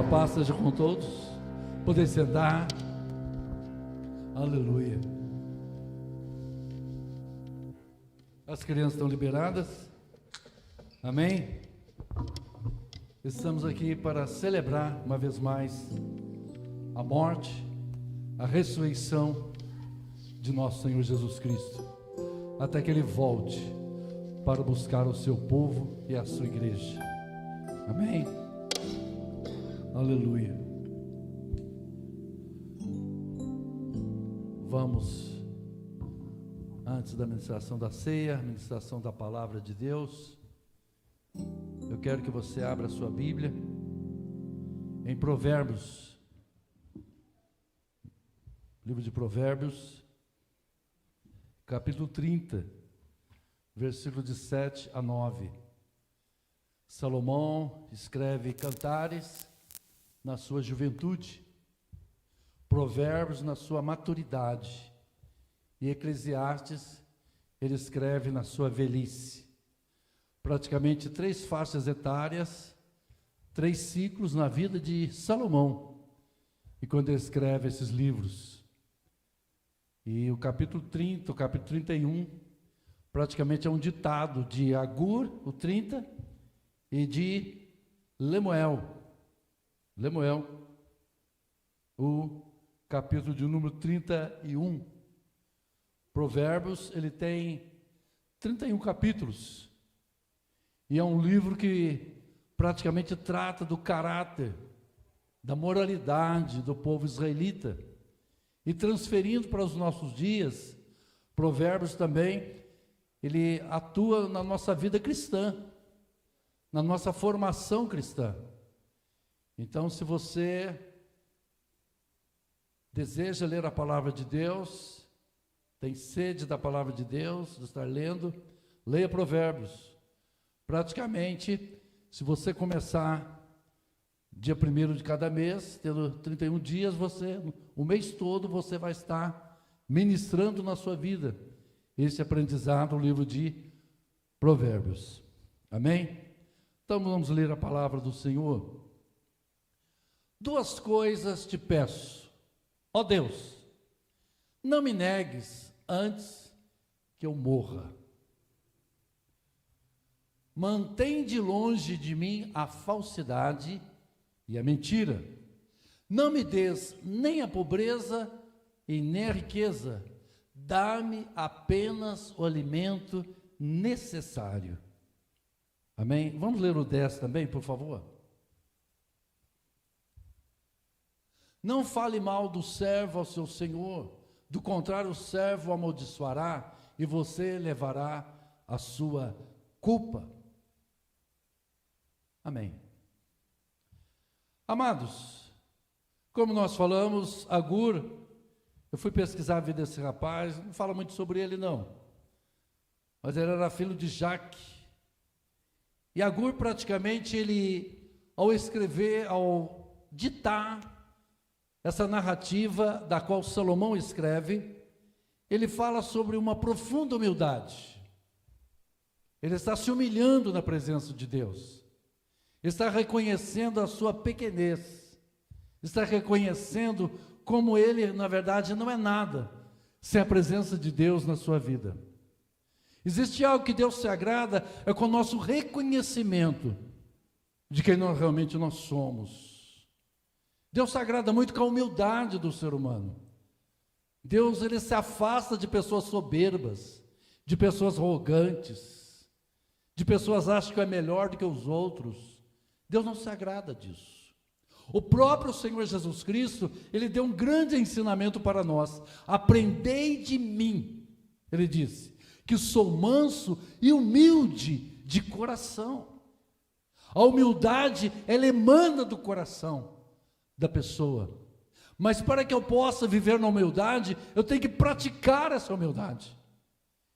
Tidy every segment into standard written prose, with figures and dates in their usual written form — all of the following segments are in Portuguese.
A paz seja com todos. Poder sentar. Aleluia. As crianças estão liberadas. Amém? Estamos aqui para celebrar uma vez mais a morte, a ressurreição de nosso Senhor Jesus Cristo, até que Ele volte para buscar o seu povo e a sua igreja. Amém? Aleluia. Vamos, antes da ministração da ceia, ministração da palavra de Deus, eu quero que você abra a sua Bíblia em Provérbios, livro de Provérbios, capítulo 30, versículo de 7 a 9. Salomão escreve Cantares na sua juventude, Provérbios na sua maturidade, e Eclesiastes ele escreve na sua velhice. Praticamente 3 faixas etárias, 3 ciclos na vida de Salomão, e quando ele escreve esses livros. E o capítulo 30, o capítulo 31, praticamente é um ditado de Agur, o 30, e de Lemuel, o capítulo de número 31. Provérbios, ele tem 31 capítulos, e é um livro que praticamente trata do caráter, da moralidade do povo israelita, e transferindo para os nossos dias, Provérbios também, ele atua na nossa vida cristã, na nossa formação cristã. Então, se você deseja ler a palavra de Deus, tem sede da palavra de Deus, de estar lendo, leia Provérbios. Praticamente, se você começar dia 1º de cada mês, tendo 31 dias, o mês todo você vai estar ministrando na sua vida esse aprendizado, o livro de Provérbios. Amém? Então vamos ler a palavra do Senhor. 2 coisas te peço, ó Deus, não me negues antes que eu morra. Mantém de longe de mim a falsidade e a mentira. Não me des nem a pobreza e nem a riqueza. Dá-me apenas o alimento necessário. Amém? Vamos ler o 10 também, por favor. Não fale mal do servo ao seu senhor, do contrário o servo o amaldiçoará e você levará a sua culpa. Amém. Amados, como nós falamos, Agur, eu fui pesquisar a vida desse rapaz, não fala muito sobre ele não, mas ele era filho de Jaque, e Agur praticamente ele, ao escrever, ao ditar essa narrativa da qual Salomão escreve, ele fala sobre uma profunda humildade. Ele está se humilhando na presença de Deus, está reconhecendo a sua pequenez, está reconhecendo como ele, na verdade, não é nada sem a presença de Deus na sua vida. Existe algo que Deus se agrada, é com o nosso reconhecimento de quem realmente nós somos. Deus se agrada muito com a humildade do ser humano. Deus, ele se afasta de pessoas soberbas, de pessoas arrogantes, de pessoas que acham que é melhor do que os outros. Deus não se agrada disso. O próprio Senhor Jesus Cristo, ele deu um grande ensinamento para nós. Aprendei de mim, ele disse, que sou manso e humilde de coração. A humildade, ela emana do coração da pessoa, mas para que eu possa viver na humildade, eu tenho que praticar essa humildade,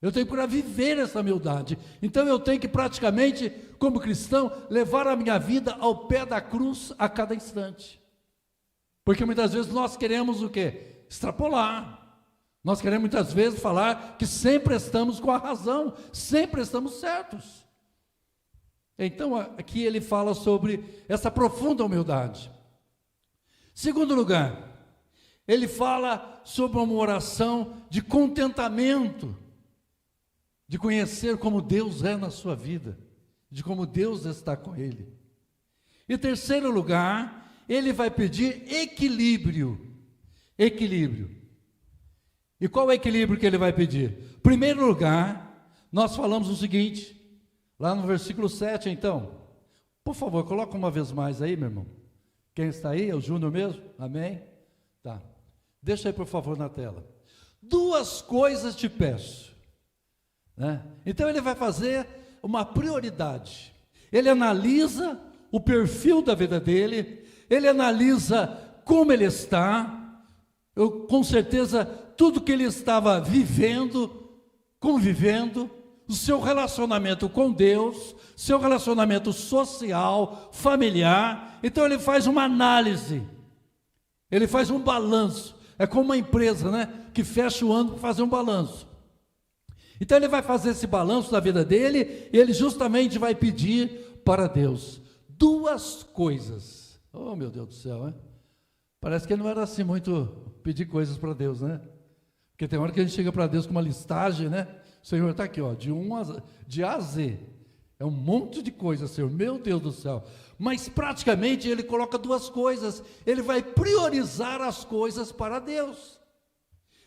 eu tenho que viver essa humildade, então eu tenho que praticamente, como cristão, levar a minha vida ao pé da cruz a cada instante, porque muitas vezes nós queremos o quê? Extrapolar, nós queremos muitas vezes falar que sempre estamos com a razão, sempre estamos certos. Então aqui ele fala sobre essa profunda humildade. Segundo lugar, ele fala sobre uma oração de contentamento, de conhecer como Deus é na sua vida, de como Deus está com ele. Em terceiro lugar, ele vai pedir equilíbrio. Equilíbrio. E qual é o equilíbrio que ele vai pedir? Primeiro lugar, nós falamos o seguinte, lá no versículo 7, então. Por favor, coloca uma vez mais aí, meu irmão. Quem está aí? É o Júnior mesmo? Amém? Tá. Deixa aí, por favor, na tela. Duas coisas te peço. Né? Então, ele vai fazer uma prioridade. Ele analisa o perfil da vida dele, ele analisa como ele está, com certeza, tudo que ele estava vivendo, convivendo, o seu relacionamento com Deus, seu relacionamento social, familiar. Então ele faz uma análise, ele faz um balanço. É como uma empresa, né, que fecha o ano para fazer um balanço. Então ele vai fazer esse balanço da vida dele, e ele justamente vai pedir para Deus duas coisas. Oh, meu Deus do céu, hein? Parece que ele não era assim muito pedir coisas para Deus, né? Porque tem hora que a gente chega para Deus com uma listagem, né? O Senhor está aqui, ó, de A a Z. É um monte de coisa, Senhor, meu Deus do céu. Mas praticamente ele coloca duas coisas. Ele vai priorizar as coisas para Deus.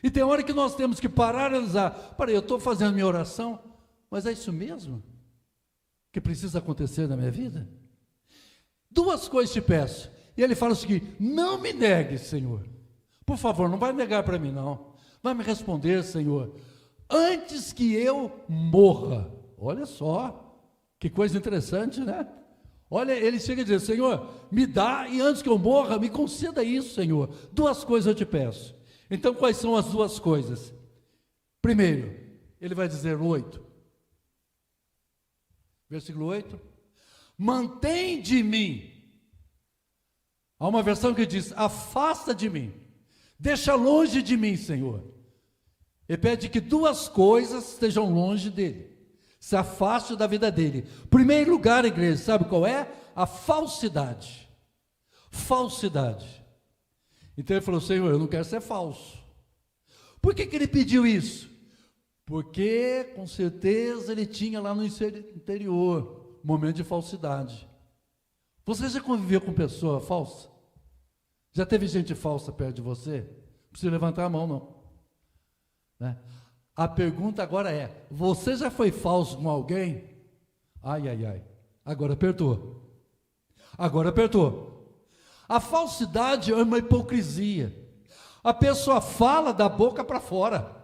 E tem hora que nós temos que parar e analisar. Peraí, eu estou fazendo minha oração, mas é isso mesmo que precisa acontecer na minha vida? Duas coisas te peço. E ele fala o seguinte: não me negue, Senhor. Por favor, não vai negar para mim, não. Vai me responder, Senhor, antes que eu morra. Olha só, que coisa interessante, né? Olha, ele chega a dizer: Senhor, me dá, e antes que eu morra, me conceda isso, Senhor. Duas coisas eu te peço. Então, quais são as duas coisas? Primeiro, ele vai dizer 8. Versículo 8. Mantém de mim. Há uma versão que diz: afasta de mim. Deixa longe de mim, Senhor. Ele pede que duas coisas estejam longe dele. Se afaste da vida dele. Primeiro lugar, igreja, sabe qual é? A falsidade. Falsidade. Então ele falou: Senhor, eu não quero ser falso. Por que ele pediu isso? Porque com certeza ele tinha lá no interior um momento de falsidade. Você já conviveu com pessoa falsa? Já teve gente falsa perto de você? Não precisa levantar a mão, não. Né? A pergunta agora é: você já foi falso com alguém? Ai, ai, ai. Agora apertou. Agora apertou. A falsidade é uma hipocrisia. A pessoa fala da boca para fora.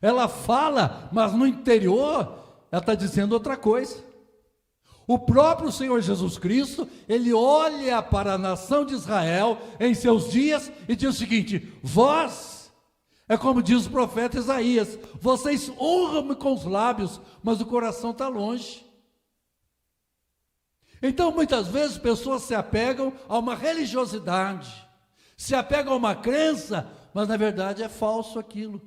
Ela fala, mas no interior ela está dizendo outra coisa. O próprio Senhor Jesus Cristo, ele olha para a nação de Israel em seus dias e diz o seguinte: vós, é como diz o profeta Isaías, vocês honram-me com os lábios, mas o coração está longe. Então, muitas vezes, pessoas se apegam a uma religiosidade, se apegam a uma crença, mas na verdade é falso aquilo.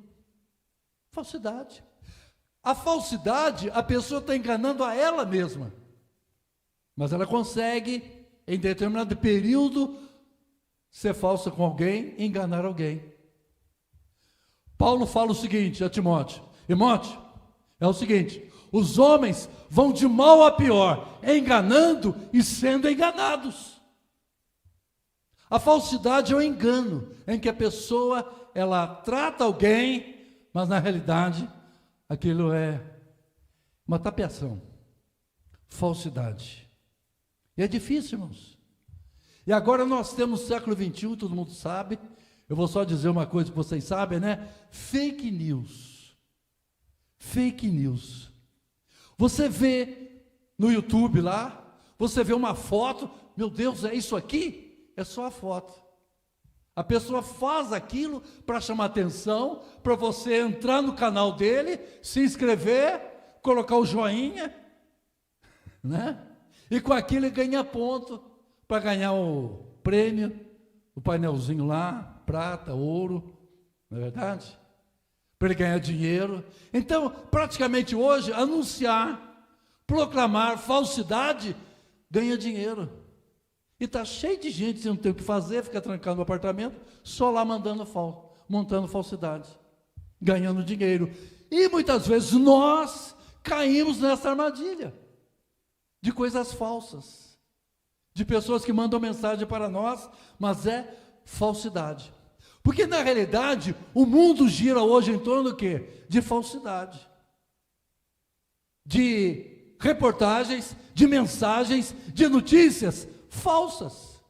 Falsidade. A falsidade, a pessoa está enganando a ela mesma, mas ela consegue, em determinado período, ser falsa com alguém e enganar alguém. Paulo fala o seguinte a Timóteo: Timóteo, é o seguinte, os homens vão de mal a pior, enganando e sendo enganados. A falsidade é o engano, em que a pessoa, ela trata alguém, mas na realidade, aquilo é uma tapeação. Falsidade. E é difícil, irmãos. E agora nós temos o século XXI, todo mundo sabe. Eu vou só dizer uma coisa que vocês sabem, né? Fake news. Fake news. Você vê no YouTube lá, você vê uma foto, meu Deus, é isso aqui? É só a foto. A pessoa faz aquilo para chamar atenção, para você entrar no canal dele, se inscrever, colocar o joinha, né? E com aquilo ele ganha ponto para ganhar o prêmio, o painelzinho lá, prata, ouro, não é verdade? Para ele ganhar dinheiro. Então, praticamente hoje, anunciar, proclamar falsidade, ganha dinheiro. E está cheio de gente que não tem o que fazer, fica trancado no apartamento, só lá montando falsidade, ganhando dinheiro. E muitas vezes nós caímos nessa armadilha de coisas falsas, de pessoas que mandam mensagem para nós, mas é falsidade. Porque na realidade o mundo gira hoje em torno do quê? De falsidade, de reportagens, de mensagens, de notícias falsas,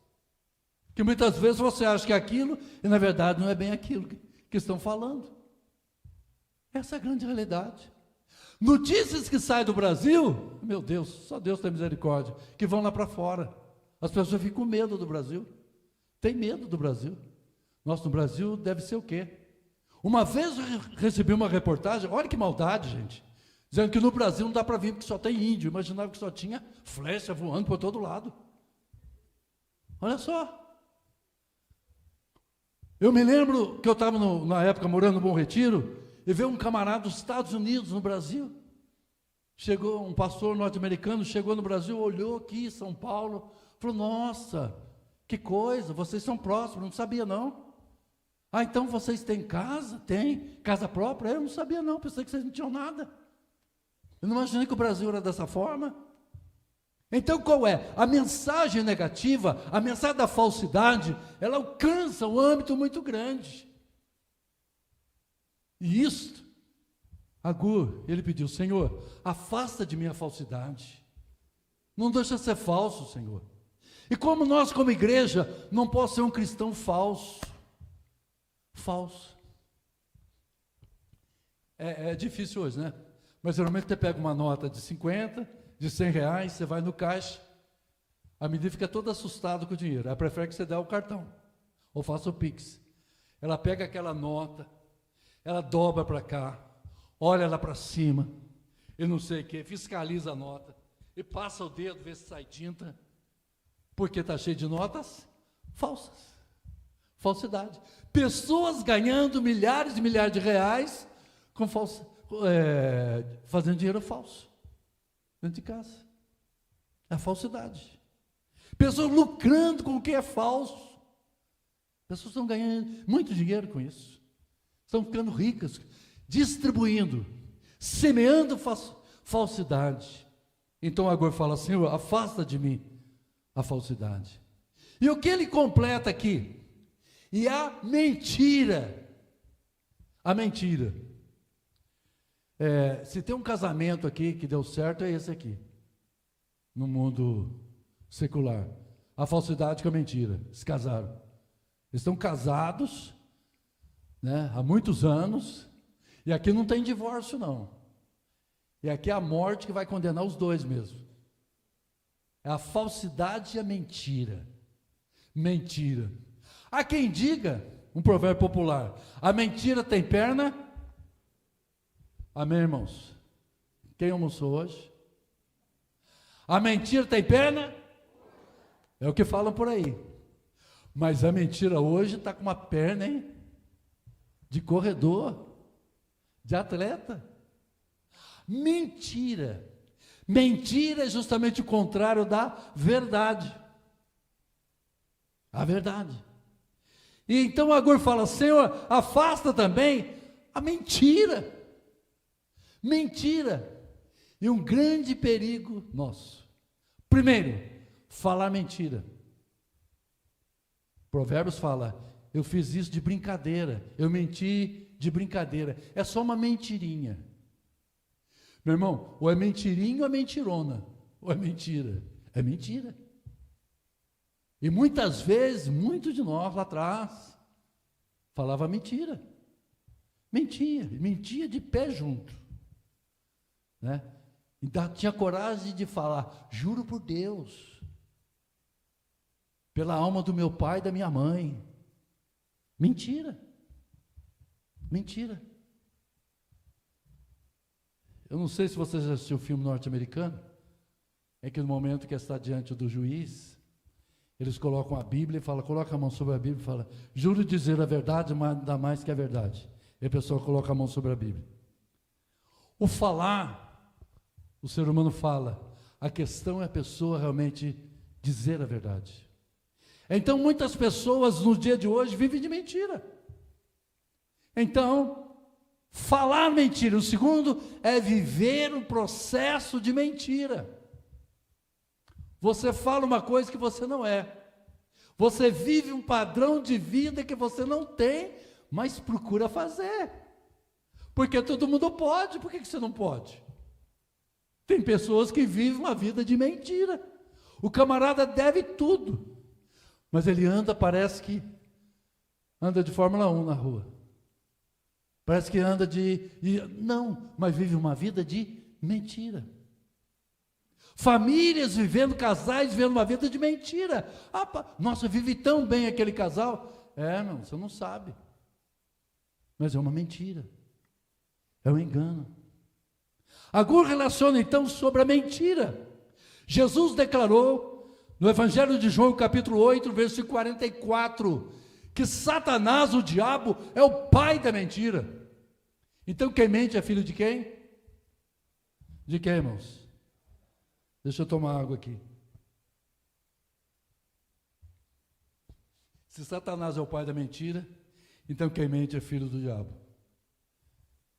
que muitas vezes você acha que é aquilo, e na verdade não é bem aquilo que estão falando. Essa é a grande realidade. Notícias que saem do Brasil, meu Deus, só Deus tem misericórdia, que vão lá para fora. As pessoas ficam com medo do Brasil, tem medo do Brasil. Nossa, no Brasil deve ser o quê? Uma vez eu recebi uma reportagem, olha que maldade, gente, dizendo que no Brasil não dá para vir porque só tem índio. Imaginava que só tinha flecha voando por todo lado. Olha só. Eu me lembro que eu estava na época morando no Bom Retiro e veio um camarada dos Estados Unidos no Brasil. Chegou um pastor norte-americano, chegou no Brasil, olhou aqui em São Paulo, falou: nossa, que coisa, vocês são próximos, não sabia não. Ah, então vocês têm casa? Tem casa própria? Eu não sabia não, pensei que vocês não tinham nada. Eu não imaginei que o Brasil era dessa forma. Então qual é? A mensagem negativa, a mensagem da falsidade, ela alcança um âmbito muito grande. E isto, Agur, ele pediu: Senhor, afasta de mim a falsidade. Não deixa ser falso, Senhor. E como nós, como igreja, não posso ser um cristão falso. Falso. É difícil hoje, né? Mas geralmente você pega uma nota de 50, de 100 reais, você vai no caixa, a medida fica toda assustada com o dinheiro. Ela prefere que você dê o cartão, ou faça o Pix. Ela pega aquela nota, ela dobra para cá, olha lá para cima, e não sei o que, fiscaliza a nota, e passa o dedo, vê se sai tinta, porque está cheio de notas falsas. Falsidade. Pessoas ganhando milhares e milhares de reais com fazendo dinheiro falso dentro de casa. É a falsidade. Pessoas lucrando com o que é falso. Pessoas estão ganhando muito dinheiro com isso. Estão ficando ricas, distribuindo, semeando falsidade. Então agora fala: Senhor, afasta de mim a falsidade. E o que ele completa aqui? E a mentira. A mentira. Se tem um casamento aqui que deu certo, é esse aqui. No mundo secular. A falsidade com a mentira. Se casaram. Eles estão casados, né, há muitos anos. E aqui não tem divórcio, não. E aqui é a morte que vai condenar os dois mesmo. É a falsidade e a mentira. Mentira. Há quem diga, um provérbio popular: a mentira tem perna. Amém, irmãos? Quem almoçou hoje? A mentira tem perna? É o que falam por aí. Mas a mentira hoje está com uma perna, hein? De corredor, de atleta. Mentira. Mentira é justamente o contrário da verdade. A verdade. E então Agur fala: Senhor, afasta também a mentira. Mentira. E um grande perigo nosso. Primeiro, falar mentira. Provérbios fala: eu fiz isso de brincadeira, eu menti de brincadeira. É só uma mentirinha. Meu irmão, ou é mentirinha ou é mentirona, ou é mentira. É mentira. E muitas vezes, muitos de nós lá atrás, falava mentira. Mentia de pé junto. Né? Então tinha coragem de falar: juro por Deus, pela alma do meu pai e da minha mãe. Mentira. Mentira. Eu não sei se você já assistiu o filme norte-americano, é que no momento que está diante do juiz, eles colocam a Bíblia e falam: coloca a mão sobre a Bíblia e fala: juro dizer a verdade, mas nada mais que a verdade. E a pessoa coloca a mão sobre a Bíblia. O falar, o ser humano fala, a questão é a pessoa realmente dizer a verdade. Então, muitas pessoas no dia de hoje vivem de mentira. Então, falar mentira. O segundo é viver um processo de mentira. Você fala uma coisa que você não é. Você vive um padrão de vida que você não tem, mas procura fazer. Porque todo mundo pode, por que você não pode? Tem pessoas que vivem uma vida de mentira. O camarada deve tudo, mas ele anda, parece que anda de Fórmula 1 na rua. Parece que anda não, mas vive uma vida de mentira. Famílias vivendo, casais vivendo uma vida de mentira. Nossa, vive tão bem aquele casal. Não, você não sabe. Mas é uma mentira. É um engano. Agur relaciona então sobre a mentira. Jesus declarou no Evangelho de João, capítulo 8, versículo 44, que Satanás, o diabo, é o pai da mentira. Então quem mente é filho de quem? De quem, irmãos? Deixa eu tomar água aqui. Se Satanás é o pai da mentira, então quem mente é filho do diabo.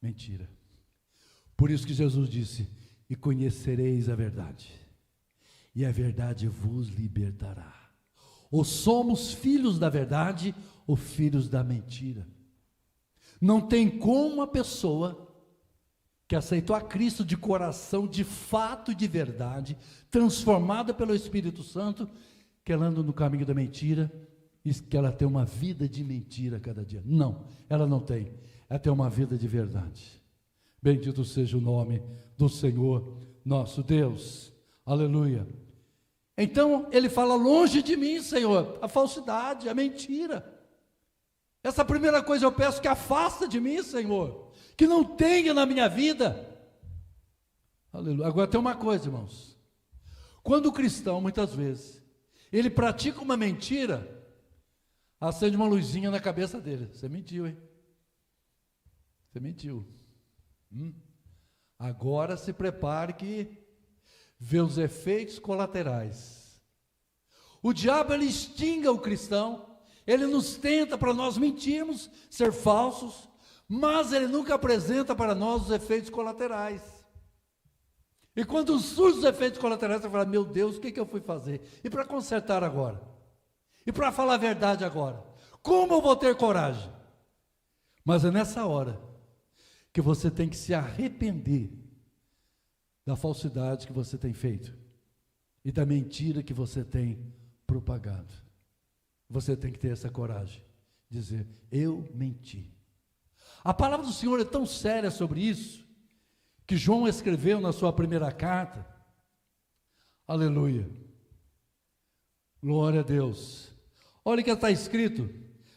Mentira. Por isso que Jesus disse: e conhecereis a verdade, e a verdade vos libertará. Ou somos filhos da verdade, ou filhos da mentira. Não tem como uma pessoa que aceitou a Cristo de coração, de fato e de verdade, transformada pelo Espírito Santo, que ela anda no caminho da mentira, e que ela tem uma vida de mentira a cada dia. Não, ela não tem. Ela tem uma vida de verdade. Bendito seja o nome do Senhor nosso Deus. Aleluia. Então ele fala: longe de mim, Senhor, a falsidade, a mentira. Essa primeira coisa eu peço, que afasta de mim, Senhor, que não tenha na minha vida. Aleluia. Agora tem uma coisa, irmãos. Quando o cristão, muitas vezes, ele pratica uma mentira, acende uma luzinha na cabeça dele: você mentiu, hein? Você mentiu. Agora se prepare que vê os efeitos colaterais. O diabo, ele extinga o cristão, ele nos tenta para nós mentirmos, ser falsos, mas ele nunca apresenta para nós os efeitos colaterais. E quando surgem os efeitos colaterais, você fala: meu Deus, o que eu fui fazer? E para consertar agora? E para falar a verdade agora? Como eu vou ter coragem? Mas é nessa hora que você tem que se arrepender da falsidade que você tem feito e da mentira que você tem propagado. Você tem que ter essa coragem, dizer: eu menti. A palavra do Senhor é tão séria sobre isso, que João escreveu na sua primeira carta. Aleluia, glória a Deus. Olha o que está escrito,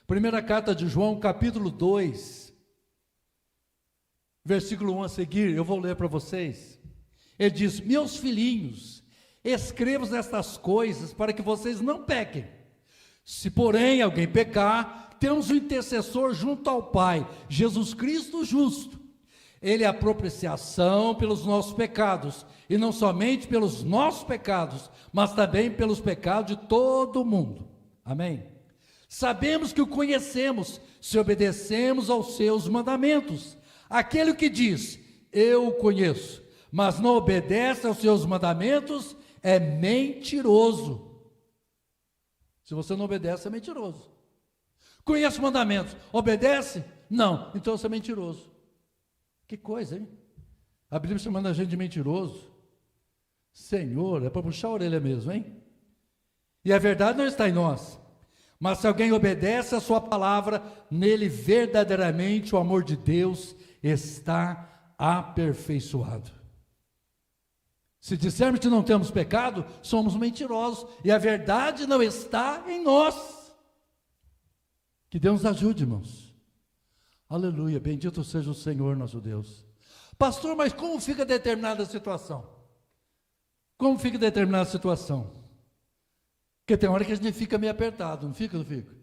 primeira carta de João, capítulo 2, versículo 1 a seguir, eu vou ler para vocês. Ele diz: meus filhinhos, escrevo estas coisas para que vocês não pequem. Se porém alguém pecar, temos um intercessor junto ao Pai, Jesus Cristo justo. Ele é a propiciação pelos nossos pecados, e não somente pelos nossos pecados, mas também pelos pecados de todo mundo. Amém? Sabemos que o conhecemos, se obedecemos aos seus mandamentos. Aquele que diz: eu o conheço, mas não obedece aos seus mandamentos, é mentiroso. Se você não obedece, é mentiroso. Conhece os mandamentos, obedece? Não, então você é mentiroso. Que coisa, hein? A Bíblia chamando a gente de mentiroso. Senhor, é para puxar a orelha mesmo, hein? E a verdade não está em nós. Mas se alguém obedece a sua palavra, nele verdadeiramente o amor de Deus está aperfeiçoado. Se dissermos que não temos pecado, somos mentirosos, e a verdade não está em nós. Que Deus nos ajude, irmãos. Aleluia, bendito seja o Senhor nosso Deus. Pastor, mas como fica determinada a situação? Como fica determinada a situação? Porque tem hora que a gente fica meio apertado, não fica, não fica?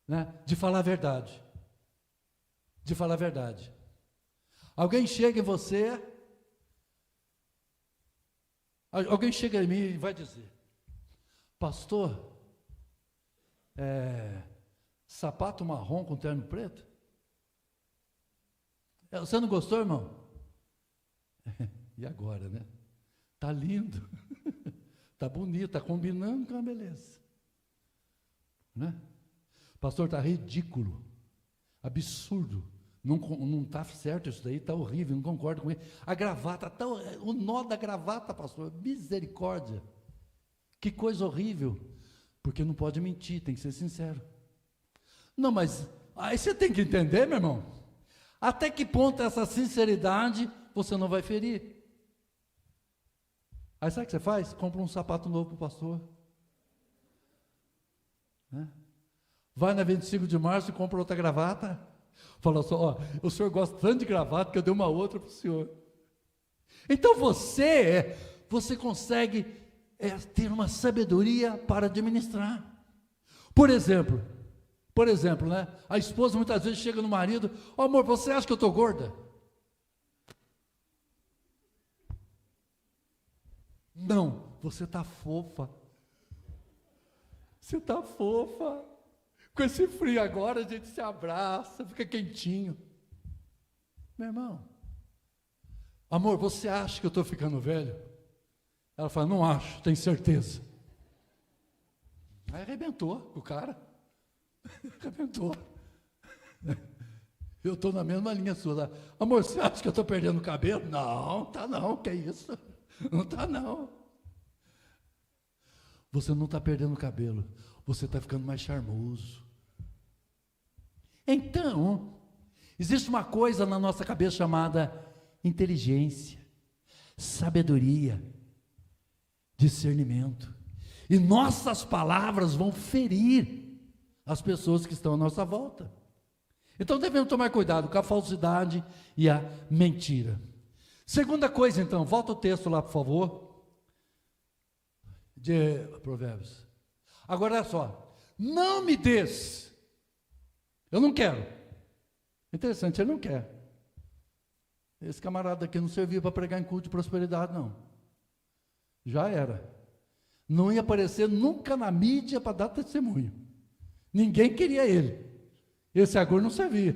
Né? De falar a verdade. De falar a verdade. Alguém chega em você, alguém chega em mim e vai dizer: pastor, sapato marrom com terno preto. Você não gostou, irmão? E agora, né? Tá lindo, tá bonito, tá combinando com a beleza, né? Pastor, tá ridículo, absurdo, não tá certo isso daí, tá horrível, não concordo com ele. A gravata, o nó da gravata, pastor, misericórdia, que coisa horrível, porque não pode mentir, tem que ser sincero. Não, mas aí você tem que entender, meu irmão, até que ponto essa sinceridade você não vai ferir. Aí sabe o que você faz? Compra um sapato novo para o pastor, né? Vai na 25 de março e compra outra gravata. Fala só, ó, o senhor gosta tanto de gravata que eu dei uma outra para o senhor. Então você consegue ter uma sabedoria para administrar. Por exemplo, né? A esposa muitas vezes chega no marido, ó, amor, você acha que eu estou gorda? Não, você está fofa. Você está fofa. Com esse frio agora, a gente se abraça, fica quentinho. Meu irmão, amor, você acha que eu estou ficando velho? Ela fala, não acho, tenho certeza. Aí arrebentou o cara. Arrebentou. Eu estou na mesma linha sua. Amor, você acha que eu estou perdendo cabelo? Não, tá não, que é isso? Não está não. Você não está perdendo cabelo, você está ficando mais charmoso. Então, existe uma coisa na nossa cabeça chamada inteligência, sabedoria, discernimento. E nossas palavras vão ferir as pessoas que estão à nossa volta. Então devemos tomar cuidado com a falsidade e a mentira. Segunda coisa, então, volta o texto lá, por favor, de Provérbios. Agora, olha só, não me des, eu não quero. Interessante, ele não quer. Esse camarada aqui não servia para pregar em culto de prosperidade, não. Já era. Não ia aparecer nunca na mídia para dar testemunho. Ninguém queria ele. Esse agora não servia.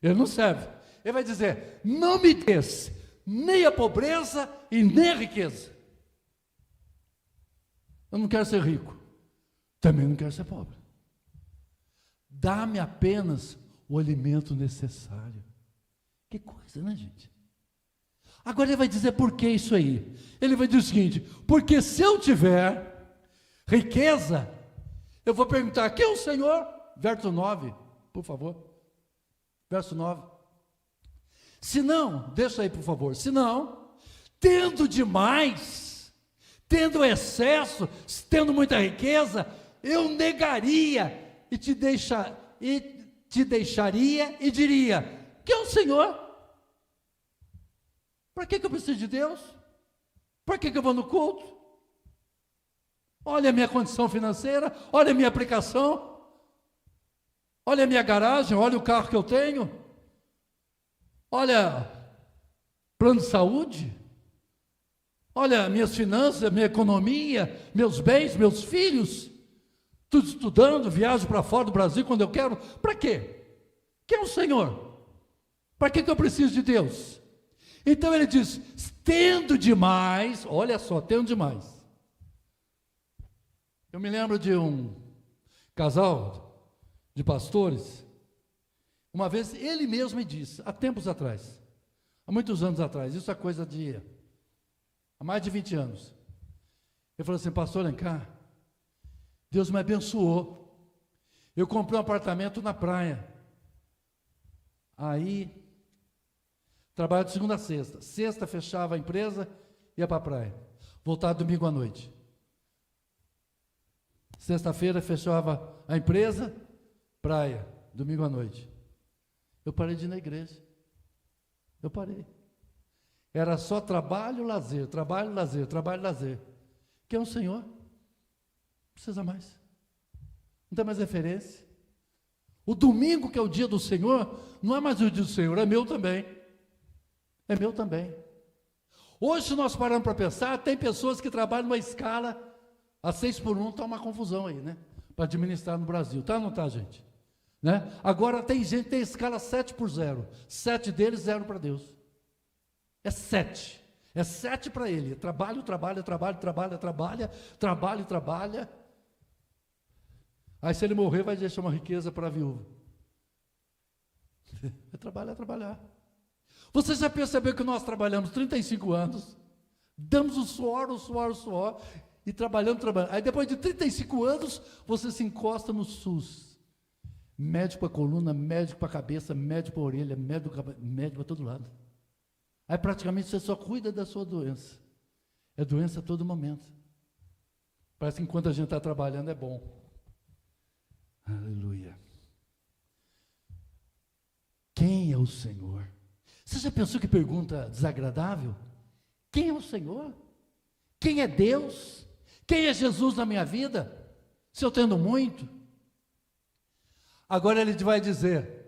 Ele não serve. Ele vai dizer, não me des nem a pobreza e nem a riqueza. Eu não quero ser rico, também não quero ser pobre. Dá-me apenas o alimento necessário. Que coisa, né, gente? Agora ele vai dizer por que isso aí. Ele vai dizer o seguinte, porque se eu tiver riqueza, eu vou perguntar, quem é o Senhor? Verso 9, por favor. Verso 9. Se não, deixa aí por favor, se não, tendo demais, tendo excesso, tendo muita riqueza, eu negaria e te deixaria e diria, quem é o Senhor? Para que eu preciso de Deus? Para que eu vou no culto? Olha a minha condição financeira, olha a minha aplicação, olha a minha garagem, olha o carro que eu tenho, olha plano de saúde, olha minhas finanças, minha economia, meus bens, meus filhos, tudo estudando, viajo para fora do Brasil quando eu quero. Para quê? Quem é o Senhor? Para que eu preciso de Deus? Então ele diz, tendo demais, olha só, tendo demais. Eu me lembro de um casal de pastores, uma vez ele mesmo me disse, há tempos atrás, há muitos anos atrás, isso é coisa de, há mais de 20 anos, ele falou assim, pastor Alencar, Deus me abençoou, eu comprei um apartamento na praia, aí, trabalho de segunda a sexta, sexta fechava a empresa, ia para a praia, voltava domingo à noite, sexta-feira fechava a empresa, praia, domingo à noite. Eu parei de ir na igreja. Eu parei. Era só trabalho, lazer, trabalho, lazer, trabalho, lazer. Quem é o Senhor? Não precisa mais. Não tem mais referência. O domingo, que é o dia do Senhor, não é mais o dia do Senhor, é meu também. É meu também. Hoje, se nós paramos para pensar, tem pessoas que trabalham numa escala a 6 por 1, está uma confusão aí, né? para administrar no Brasil. Tá ou não tá, gente? Né? Agora tem gente que tem escala 7/0. 7 deles, 0 para Deus. É 7. É 7 para ele. Trabalho, trabalha. Aí se ele morrer, vai deixar uma riqueza para a viúva. É trabalhar. Você já percebeu que nós trabalhamos 35 anos, damos o suor, e trabalhando. Aí depois de 35 anos, você se encosta no SUS. Médico para a coluna, médico para a cabeça, médico para a orelha, médico para todo lado. Aí praticamente você só cuida da sua doença. É doença a todo momento. Parece que enquanto a gente está trabalhando é bom. Aleluia. Quem é o Senhor? Você já pensou que pergunta desagradável? Quem é o Senhor? Quem é Deus? Quem é Jesus na minha vida? Se eu tendo muito? Agora ele vai dizer,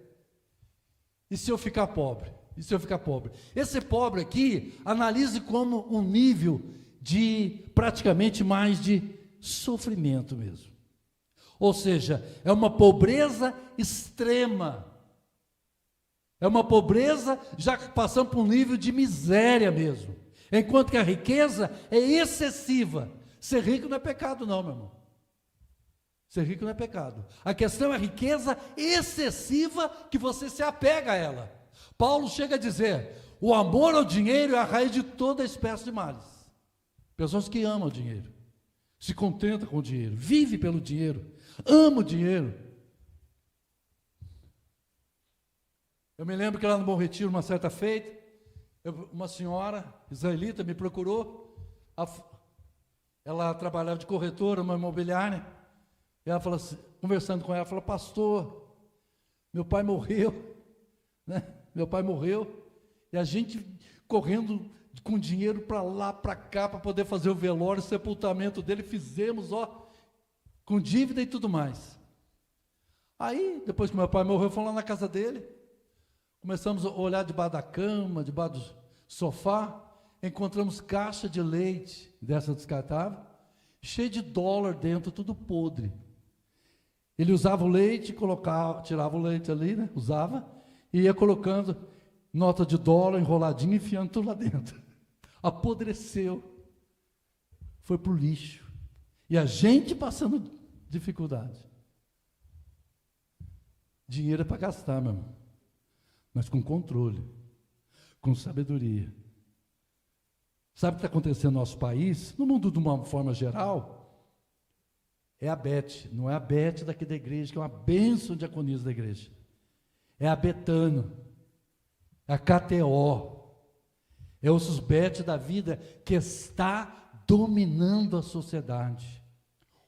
e se eu ficar pobre? E se eu ficar pobre? Esse pobre aqui, analise como um nível de praticamente mais de sofrimento mesmo. Ou seja, é uma pobreza extrema. É uma pobreza já passando por um nível de miséria mesmo. Enquanto que a riqueza é excessiva. Ser rico não é pecado não, meu irmão. Ser rico não é pecado. A questão é a riqueza excessiva que você se apega a ela. Paulo chega a dizer, o amor ao dinheiro é a raiz de toda espécie de males. Pessoas que amam o dinheiro, se contentam com o dinheiro, vivem pelo dinheiro, amam o dinheiro. Eu me lembro que lá no Bom Retiro, uma certa feita, uma senhora israelita me procurou, ela trabalhava de corretora, uma imobiliária, e ela falou assim, conversando com ela, falou, pastor, meu pai morreu, né? Meu pai morreu, e a gente correndo com dinheiro para lá, para cá, para poder fazer o velório, o sepultamento dele, fizemos, com dívida e tudo mais. Aí, depois que meu pai morreu, fomos lá na casa dele, começamos a olhar debaixo da cama, debaixo do sofá, encontramos caixa de leite, dessa descartável, cheia de dólar dentro, tudo podre. Ele usava o leite, tirava o leite ali, né? Usava, e ia colocando nota de dólar enroladinha, enfiando tudo lá dentro. Apodreceu. Foi para o lixo. E a gente passando dificuldade. Dinheiro é para gastar, meu irmão. Mas com controle, com sabedoria. Sabe o que está acontecendo no nosso país? No mundo de uma forma geral, é a Beth, não é a Beth daqui da igreja, que é uma bênção de diaconisa da igreja. É a Betano, é a KTO, é o Susbete da vida que está dominando a sociedade.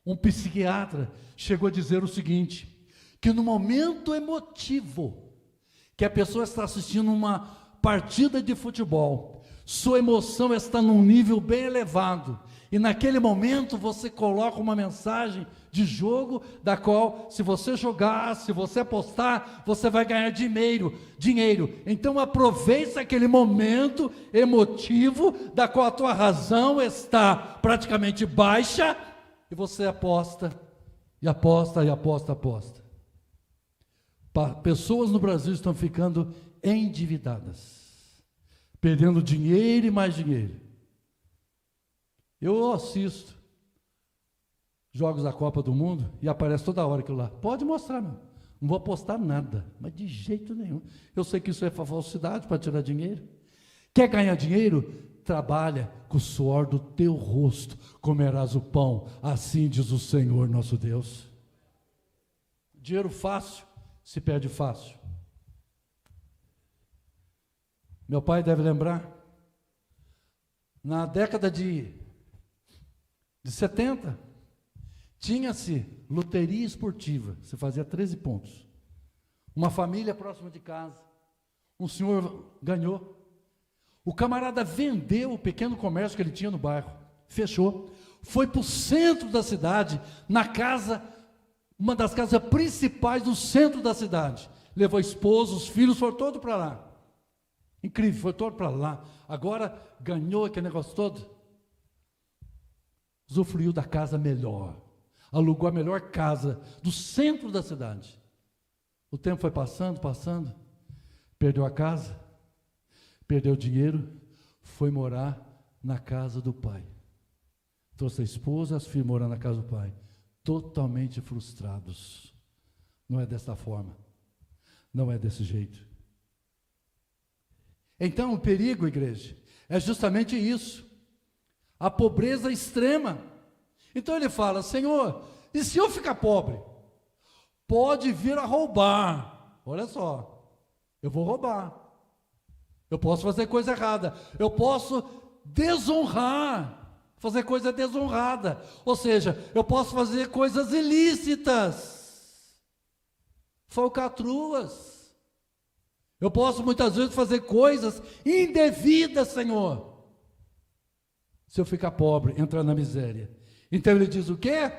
Um psiquiatra chegou a dizer o seguinte, que no momento emotivo, que a pessoa está assistindo uma partida de futebol, sua emoção está num nível bem elevado, e naquele momento você coloca uma mensagem de jogo, da qual, se você jogar, se você apostar, você vai ganhar dinheiro. Então aproveite aquele momento emotivo, da qual a tua razão está praticamente baixa, e você aposta, e aposta. Pessoas no Brasil estão ficando endividadas, perdendo dinheiro e mais dinheiro. Eu assisto jogos da Copa do Mundo e aparece toda hora aquilo lá. Pode mostrar, meu. Não vou apostar nada, mas de jeito nenhum. Eu sei que isso é falsidade para tirar dinheiro. Quer ganhar dinheiro? Trabalha com o suor do teu rosto, comerás o pão, assim diz o Senhor nosso Deus. Dinheiro fácil se perde fácil. Meu pai deve lembrar, na década de 70, tinha-se loteria esportiva, você fazia 13 pontos. Uma família próxima de casa, um senhor ganhou. O camarada vendeu o pequeno comércio que ele tinha no bairro, fechou, foi para o centro da cidade, na casa, uma das casas principais do centro da cidade. Levou a esposa, os filhos, foram todos para lá. Incrível, foi todo para lá. Agora ganhou aquele negócio todo. Usufruiu da casa melhor. alugou a melhor casa do centro da cidade. O tempo foi passando, perdeu a casa, perdeu o dinheiro, foi morar na casa do pai. Trouxe a esposa, as filhas morar na casa do pai, totalmente frustrados. Não é dessa forma, não é desse jeito. Então o perigo, igreja, é justamente isso, a pobreza extrema. Então ele fala: Senhor, e se eu ficar pobre? Pode vir a roubar. Olha só, eu vou roubar, eu posso fazer coisa errada, eu posso desonrar, fazer coisa desonrada, ou seja, eu posso fazer coisas ilícitas, falcatruas, eu posso muitas vezes fazer coisas indevidas, Senhor, se eu ficar pobre, entrar na miséria. Então ele diz o quê?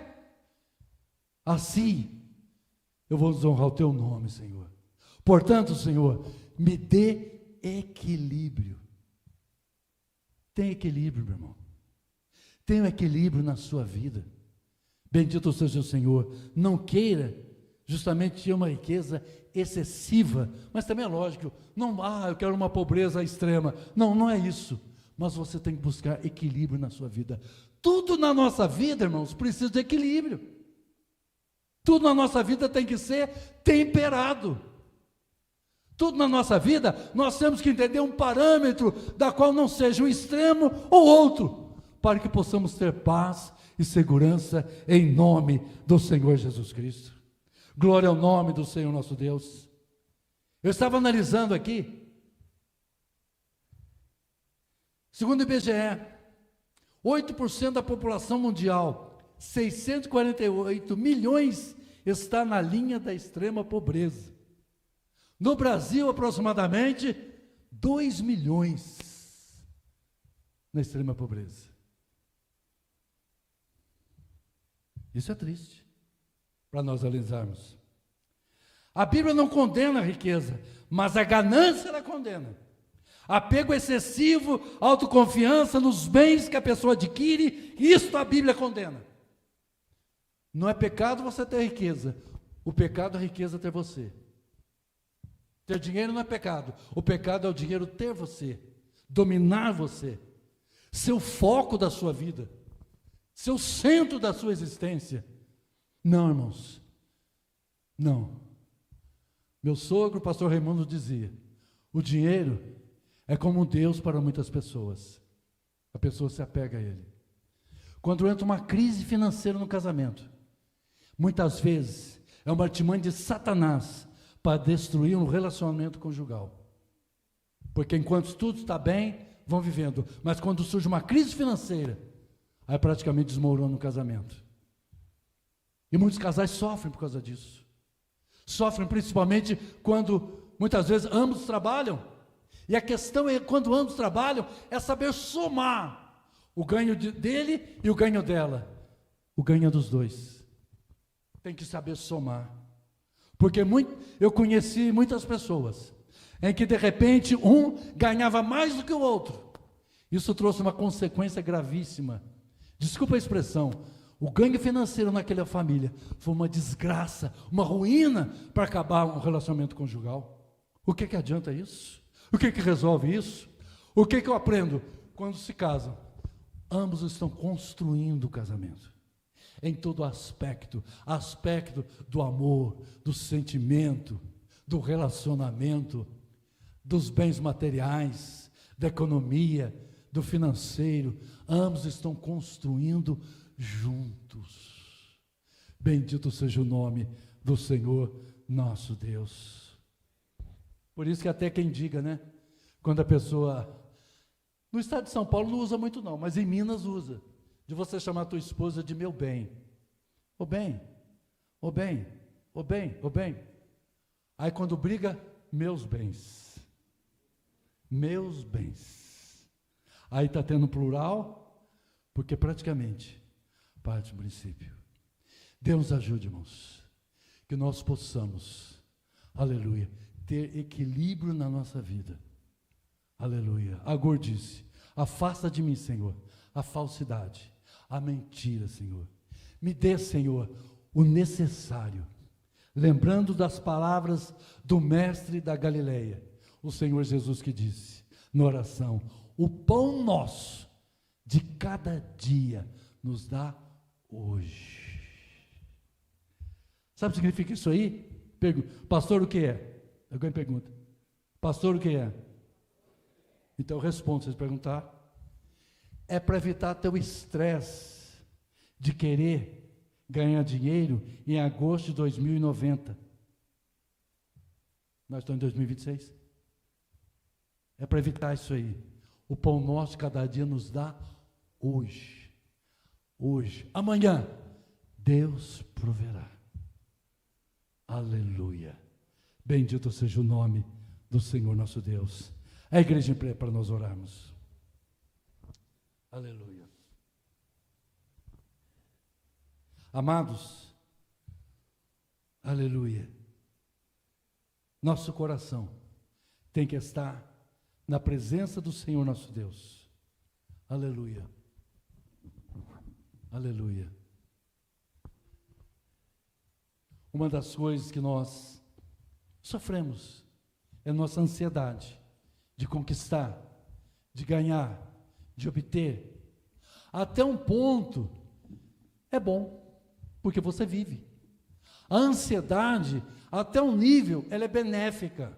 Assim eu vou desonrar o teu nome, Senhor. Portanto, Senhor, me dê equilíbrio. Tem equilíbrio, meu irmão. Tem um equilíbrio na sua vida. Bendito seja o Senhor. Não queira justamente ter uma riqueza excessiva, mas também é lógico, não, eu quero uma pobreza extrema. Não, não é isso. Mas você tem que buscar equilíbrio na sua vida. Tudo na nossa vida, irmãos, precisa de equilíbrio. Tudo na nossa vida tem que ser temperado. Tudo na nossa vida, nós temos que entender um parâmetro da qual não seja um extremo ou outro, para que possamos ter paz e segurança em nome do Senhor Jesus Cristo. Glória ao nome do Senhor nosso Deus. Eu estava analisando aqui, segundo o IBGE, 8% da população mundial, 648 milhões, está na linha da extrema pobreza. No Brasil, aproximadamente 2 milhões na extrema pobreza. Isso é triste, para nós analisarmos. A Bíblia não condena a riqueza, mas a ganância ela condena. Apego excessivo, autoconfiança nos bens que a pessoa adquire, isso a Bíblia condena. Não é pecado você ter riqueza, o pecado é a riqueza ter você. Ter dinheiro não é pecado, o pecado é o dinheiro ter você, dominar você, ser o foco da sua vida, ser o centro da sua existência. Não, irmãos, não. Meu sogro, o pastor Raimundo, dizia: o dinheiro é como um Deus para muitas pessoas, a pessoa se apega a ele. Quando entra uma crise financeira no casamento, muitas vezes é uma artimanha de Satanás para destruir um relacionamento conjugal. Porque enquanto tudo está bem, vão vivendo. Mas quando surge uma crise financeira, aí praticamente desmorona o casamento. E muitos casais sofrem por causa disso. Sofrem principalmente quando, muitas vezes, ambos trabalham. E a questão é, quando ambos trabalham, é saber somar o ganho dele e o ganho dela. O ganho é dos dois. Tem que saber somar. Porque eu conheci muitas pessoas em que de repente um ganhava mais do que o outro. Isso trouxe uma consequência gravíssima. Desculpa a expressão, o ganho financeiro naquela família foi uma desgraça, uma ruína para acabar um relacionamento conjugal. O que adianta isso? O que resolve isso? O que eu aprendo? Quando se casam, ambos estão construindo o casamento. Em todo aspecto do amor, do sentimento, do relacionamento, dos bens materiais, da economia, do financeiro, ambos estão construindo juntos. Bendito seja o nome do Senhor nosso Deus. Por isso que até quem diga, né? Quando a pessoa, no estado de São Paulo não usa muito não, mas em Minas usa. De você chamar a tua esposa de meu bem. Ô bem, ô bem, ô bem, ô bem. Aí quando briga, meus bens. Meus bens. Aí está tendo plural, porque praticamente parte do princípio. Deus ajude, irmãos, que nós possamos, aleluia, ter equilíbrio na nossa vida. Aleluia. A gordice. Afasta de mim, Senhor, a falsidade, a mentira, Senhor. Me dê, Senhor, o necessário. Lembrando das palavras do mestre da Galileia, o Senhor Jesus que disse, na oração, o pão nosso de cada dia nos dá hoje. Sabe o que significa isso aí? Pastor, o que é? Alguém pergunta. Pastor, o que é? Então eu respondo, se vocês perguntar. É para evitar teu estresse de querer ganhar dinheiro em agosto de 2090. Nós estamos em 2026. É para evitar isso aí. O pão nosso cada dia nos dá hoje. Hoje. Amanhã, Deus proverá. Aleluia. Bendito seja o nome do Senhor nosso Deus. A igreja em pé para nós orarmos. Aleluia. Amados, aleluia. Nosso coração tem que estar na presença do Senhor nosso Deus. Aleluia. Aleluia. Uma das coisas que nós sofremos é nossa ansiedade de conquistar, de ganhar, de obter. Até um ponto é bom, porque você vive. A ansiedade, até um nível, ela é benéfica,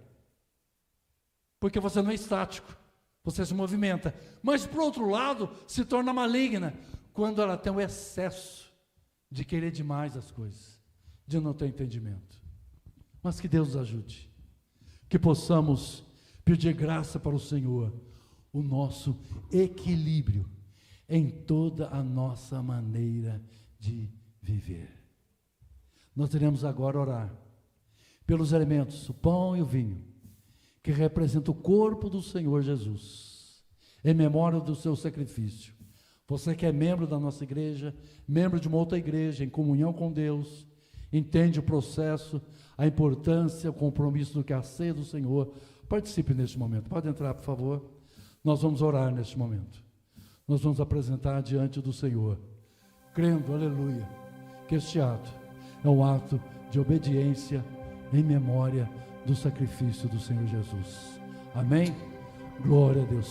porque você não é estático, você se movimenta. Mas, por outro lado, se torna maligna, quando ela tem o excesso de querer demais as coisas, de não ter entendimento. Mas que Deus nos ajude, que possamos pedir graça para o Senhor, o nosso equilíbrio em toda a nossa maneira de viver. Nós iremos agora orar pelos elementos, o pão e o vinho, que representam o corpo do Senhor Jesus, em memória do seu sacrifício. Você que é membro da nossa igreja, membro de uma outra igreja, em comunhão com Deus, entende o processo, a importância, o compromisso do que é a ceia do Senhor, participe neste momento. Pode entrar, por favor. Nós vamos orar neste momento. Nós vamos apresentar diante do Senhor, crendo, aleluia, que este ato é um ato de obediência em memória do sacrifício do Senhor Jesus. Amém? Glória a Deus.